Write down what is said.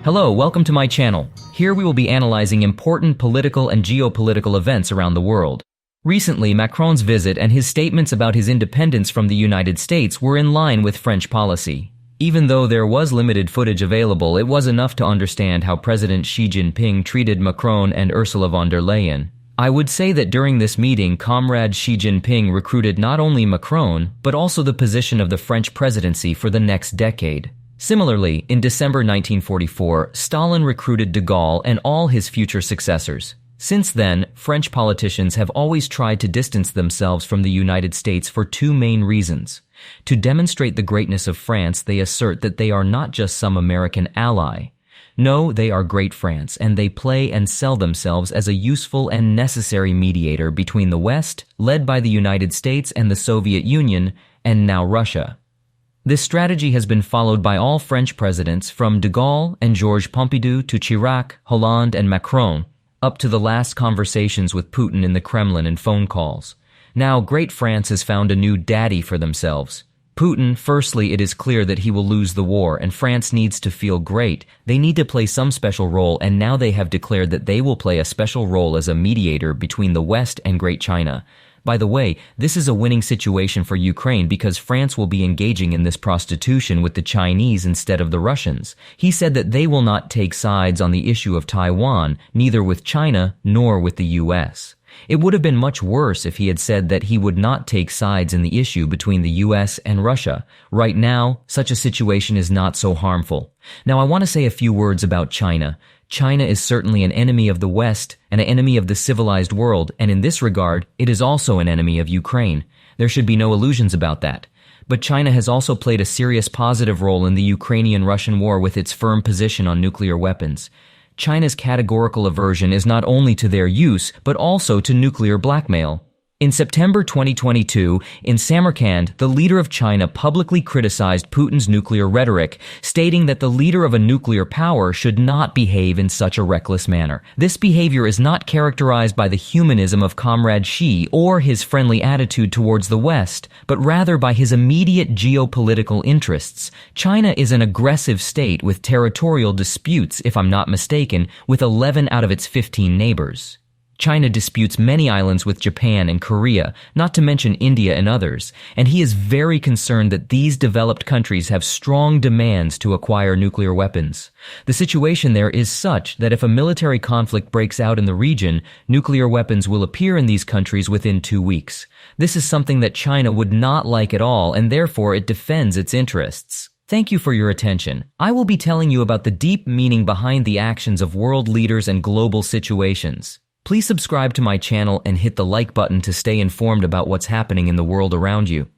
Hello, welcome to my channel. Here we will be analyzing important political and geopolitical events around the world. Recently, Macron's visit and his statements about his independence from the United States were in line with French policy. Even though there was limited footage available, it was enough to understand how President Xi Jinping treated Macron and Ursula von der Leyen. I would say that during this meeting, Comrade Xi Jinping recruited not only Macron, but also the position of the French presidency for the next decade. Similarly, in December 1944, Stalin recruited de Gaulle and all his future successors. Since then, French politicians have always tried to distance themselves from the United States for two main reasons. To demonstrate the greatness of France, they assert that they are not just some American ally. No, they are Great France, and they play and sell themselves as a useful and necessary mediator between the West, led by the United States and the Soviet Union, and now Russia. This strategy has been followed by all French presidents from de Gaulle and Georges Pompidou to Chirac, Hollande, and Macron, up to the last conversations with Putin in the Kremlin and phone calls. Now, Great France has found a new daddy for themselves. Putin, firstly, it is clear that he will lose the war, and France needs to feel great. They need to play some special role, and now they have declared that they will play a special role as a mediator between the West and Great China. By the way, this is a winning situation for Ukraine because France will be engaging in this prostitution with the Chinese instead of the Russians. He said that they will not take sides on the issue of Taiwan, neither with China nor with the US. It would have been much worse if he had said that he would not take sides in the issue between the US and Russia. Right now, such a situation is not so harmful. Now, I want to say a few words about China. China is certainly an enemy of the West and an enemy of the civilized world, and in this regard, it is also an enemy of Ukraine. There should be no illusions about that. But China has also played a serious positive role in the Ukrainian-Russian war with its firm position on nuclear weapons. China's categorical aversion is not only to their use, but also to nuclear blackmail. In September 2022, in Samarkand, the leader of China publicly criticized Putin's nuclear rhetoric, stating that the leader of a nuclear power should not behave in such a reckless manner. This behavior is not characterized by the humanism of Comrade Xi or his friendly attitude towards the West, but rather by his immediate geopolitical interests. China is an aggressive state with territorial disputes, if I'm not mistaken, with 11 out of its 15 neighbors. China disputes many islands with Japan and Korea, not to mention India and others, and he is very concerned that these developed countries have strong demands to acquire nuclear weapons. The situation there is such that if a military conflict breaks out in the region, nuclear weapons will appear in these countries within 2 weeks. This is something that China would not like at all, and therefore it defends its interests. Thank you for your attention. I will be telling you about the deep meaning behind the actions of world leaders and global situations. Please subscribe to my channel and hit the like button to stay informed about what's happening in the world around you.